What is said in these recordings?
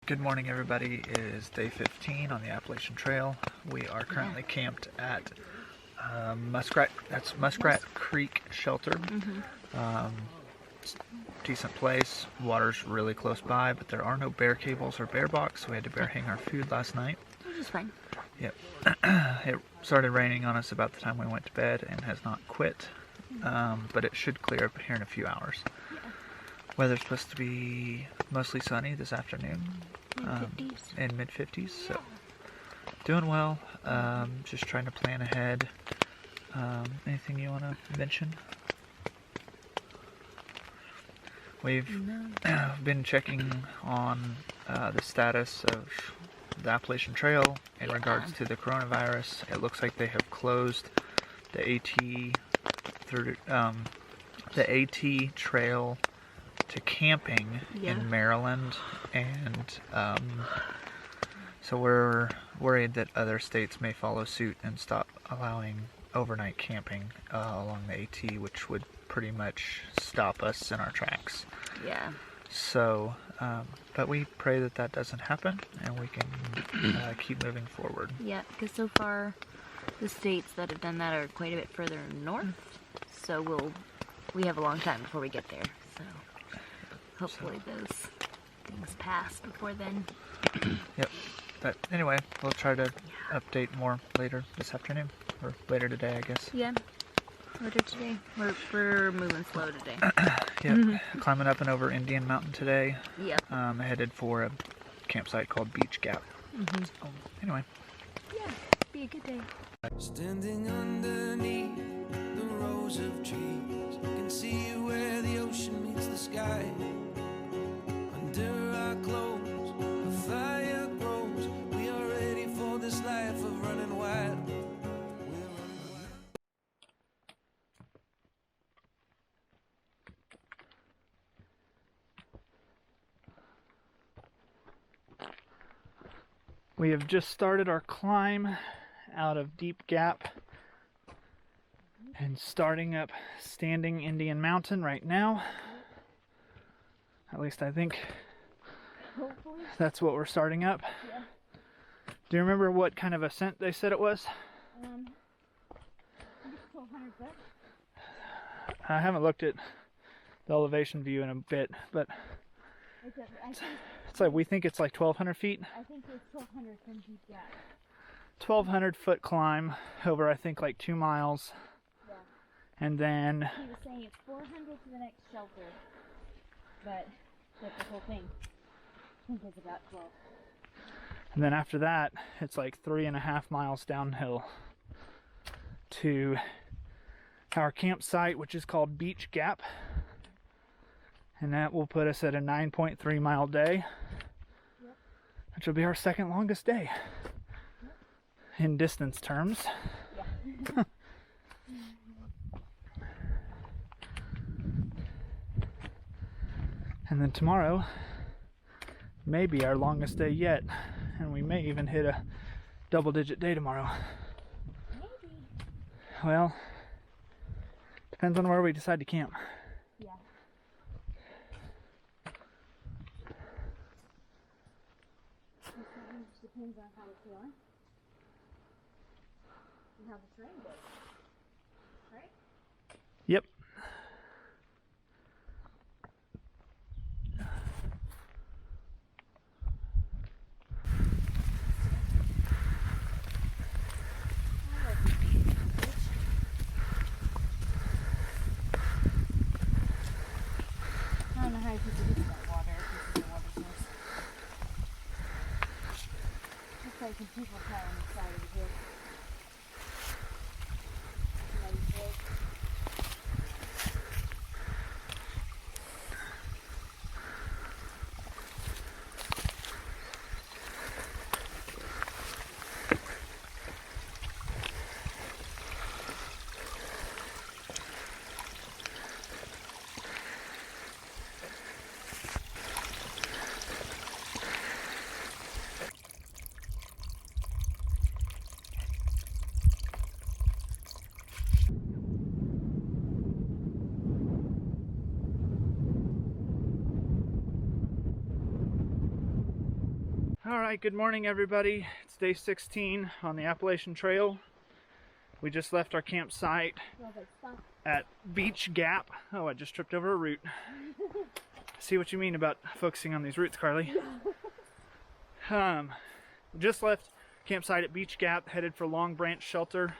Good morning, everybody. It is day 15 on the Appalachian Trail. We are currently camped at Muskrat Creek shelter. Decent place. Water's really close by, but there are no bear cables or bear box, so we had to bear hang our food last night. Which is fine. Yep. It started raining on us about the time we went to bed and has not quit, but it should clear up here in a few hours. Weather's supposed to be mostly sunny this afternoon, in mid-50s, so doing well. Just trying to plan ahead. Anything you want to mention? We've been checking on the status of the Appalachian Trail in regards to the coronavirus. It looks like they have closed the AT Trail to camping in Maryland, and so we're worried that other states may follow suit and stop allowing overnight camping along the AT, which would pretty much stop us in our tracks. Yeah. So, but we pray that that doesn't happen and we can keep moving forward. Yeah, because so far the states that have done that are quite a bit further north, so we have a long time before we get there. So hopefully those things pass before then. Yep. But anyway, we'll try to update more later this afternoon, or later today, I guess. Yeah, later today. We're moving slow today. Yep. Climbing up and over Indian Mountain today. Yep. Headed for a campsite called Beech Gap. So, anyway. Yeah, be a good day. Standing underneath the rows of trees, you can see where the ocean meets the sky. Under our clothes, a fire grows. We are ready for this life of running wild. We have just started our climb out of Deep Gap and starting up Standing Indian Mountain right now. At least I think that's what we're starting up. Yeah. Do you remember what kind of ascent they said it was? I think it's 1,200 foot. I haven't looked at the elevation view in a bit, but it's like, we think it's like 1,200 feet. I think it's 1,200 from Deep Gap. 1,200 foot climb over, I think, like 2 miles. Yeah. And then He was saying it's 400 to the next shelter, but the whole thing, I think it's about 12. And then after that, it's like 3.5 miles downhill to our campsite, which is called Beech Gap. And that will put us at a 9.3 mile day, which will be our second longest day in distance terms. Yeah. And then tomorrow may be our longest day yet, and we may even hit a double-digit day tomorrow. Maybe. Well, depends on where we decide to camp. Yeah. It just depends on how we're feeling and how the terrain goes. Right? Yep. I don't know how people get that water if this is a water source. Looks like some people fell on the side of the hill. Alright, good morning everybody. It's day 16 on the Appalachian Trail. We just left our campsite at Beech Gap. Oh, I just tripped over a root. See what you mean about focusing on these roots, Carly. Just left campsite at Beech Gap, headed for Long Branch Shelter,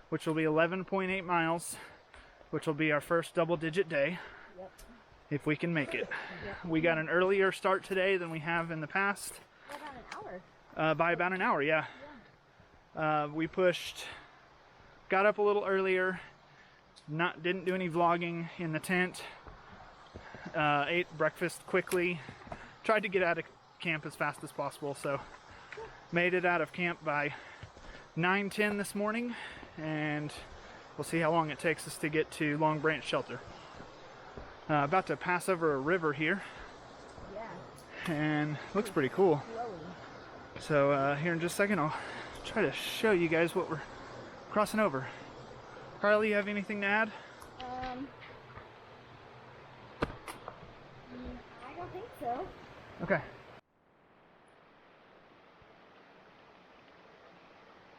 which will be 11.8 miles, which will be our first double-digit day. Yep. If we can make it. Yep. We got an earlier start today than we have in the past. About an hour. By about an hour, yeah. We got up a little earlier, didn't do any vlogging in the tent, ate breakfast quickly, tried to get out of camp as fast as possible, so made it out of camp by 9:10 this morning, and we'll see how long it takes us to get to Long Branch Shelter. About to pass over a river here. Yeah. And looks pretty cool. So here in just a second I'll try to show you guys what we're crossing over. Carly, you have anything to add? I don't think so. Okay.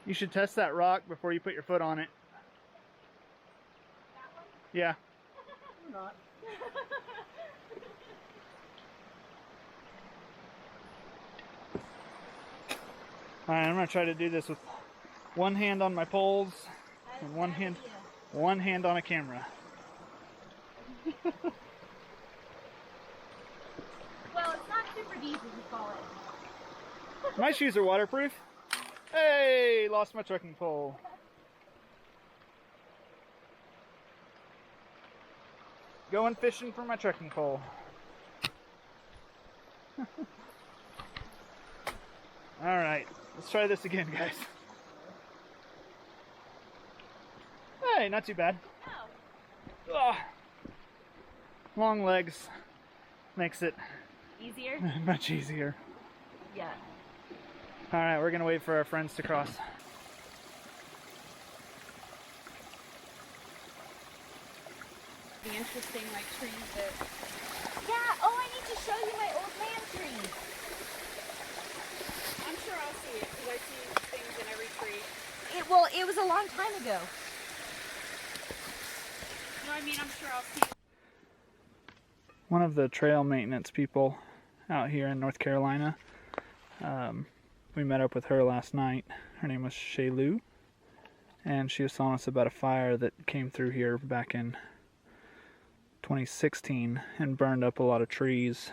You should test that rock before you put your foot on it. That one? Yeah. Or not. Alright, I'm going to try to do this with one hand on my poles and one hand on a camera. Well, it's not super deep as you call it. My shoes are waterproof. Hey, lost my trekking pole. Going fishing for my trekking pole. Alright, let's try this again, guys. Hey, not too bad. Oh. Ugh. Long legs makes it Easier? much easier. Yeah. Alright, we're gonna wait for our friends to cross. The interesting like trees that Yeah, oh, I need to show you my old man tree. I'm sure I'll see it because I see things in every tree. It was a long time ago. No, I mean I'm sure I'll see it. One of the trail maintenance people out here in North Carolina, we met up with her last night. Her name was Shaylu, and she was telling us about a fire that came through here back in 2016 and burned up a lot of trees,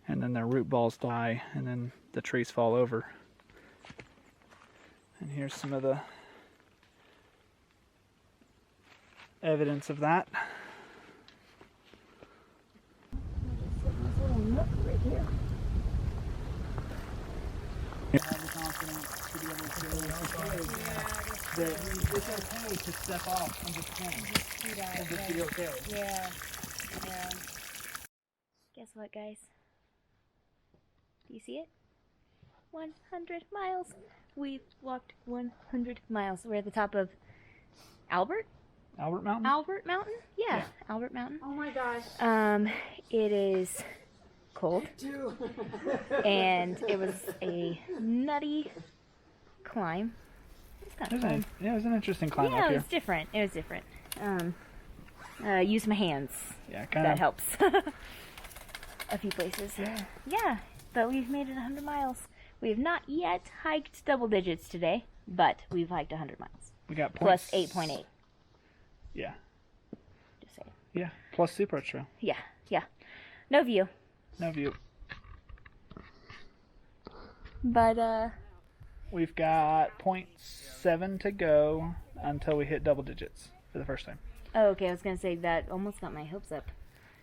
and then their root balls die and then the trees fall over. And here's some of the evidence of that. Right here. You have the confidence to be able to say that it's okay to step off and just swing. And just be okay. Yeah. Guess what, guys? Do you see it? 100 miles. We've walked 100 miles. We're at the top of Albert Mountain? Albert Mountain? Yeah, Albert Mountain. Oh my gosh. It is cold. And it was a nutty climb. It's kind of fun. Yeah, it was an interesting climb Yeah, up it here. was different. It was different. Use my hands. Yeah, kind That of. helps. A few places. Yeah, but we've made it 100 miles. We have not yet hiked double digits today, but we've hiked 100 miles. We got Plus points. 8.8. Yeah. Just saying. Yeah, plus Super Trail. Yeah. No view. No view. But, We've got 0.7 to go until we hit double digits for the first time. oh, okay, I was going to say that almost got my hopes up.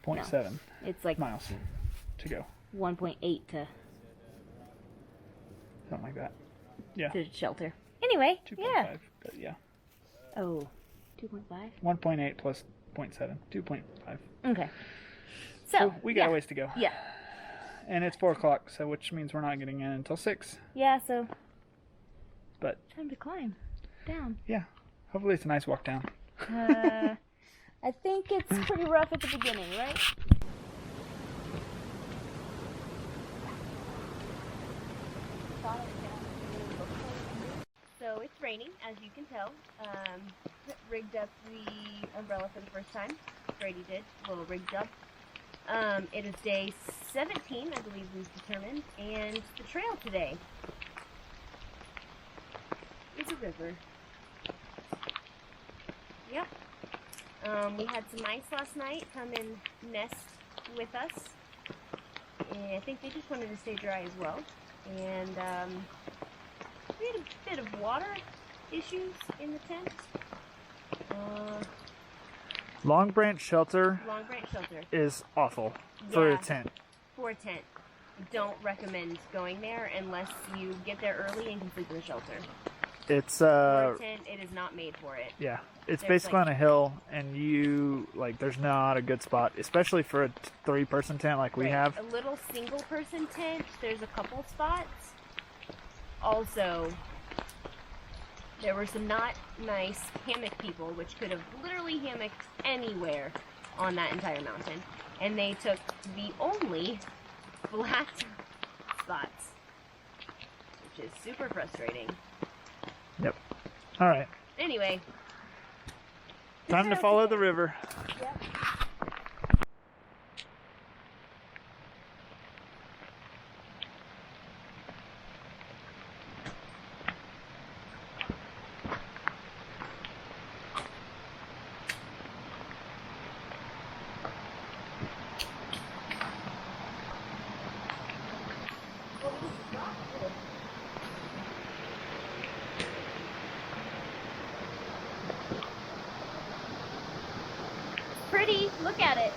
0.7 It's like miles to go. 1.8 to Something like that. Yeah. shelter. Anyway, 2.5. yeah. But yeah. Oh, 2.5? 1.8 plus 0.7. 2.5. Okay. So, we got a ways to go. Yeah. And it's 4 o'clock, so which means we're not getting in until 6. Yeah, so But time to climb down. yeah, hopefully it's a nice walk down. I think it's pretty rough at the beginning, right? as you can tell, rigged up the umbrella for the first time. Brady did. Well, rigged up. It is day 17, I believe we've determined, and the trail today is a river. Yep. We had some mice last night come and nest with us, and I think they just wanted to stay dry as well. And we had a bit of water issues in the tent. Long Branch Shelter Long Branch Shelter. is awful for Yeah. a tent. For a tent. Don't recommend going there unless you get there early and can sleep in the shelter. It's For a tent, it is not made for it. yeah, it's There's, basically like- on a hill, and you like there's not a good spot, especially for a 3-person tent like we Right. have. A little single-person tent, there's a couple spots. Also, there were some not nice hammock people, which could have literally hammocked anywhere on that entire mountain. And they took the only flat spots, which is super frustrating. Yep. All right, Anyway. time to follow the river. Yep. Pretty. Look at it.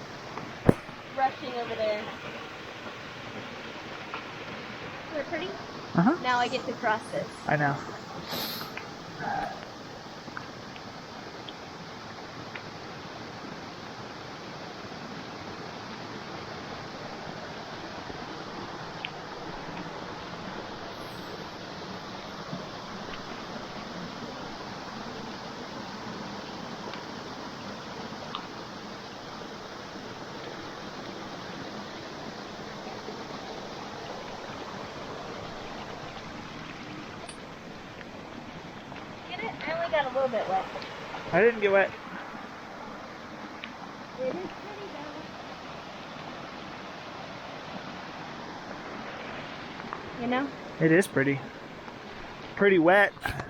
Rushing over there. Isn't it pretty? Uh-huh. Now I get to cross this. I know. Get it? I only got a little bit wet. I didn't get wet. It is pretty though. You know? It is pretty wet.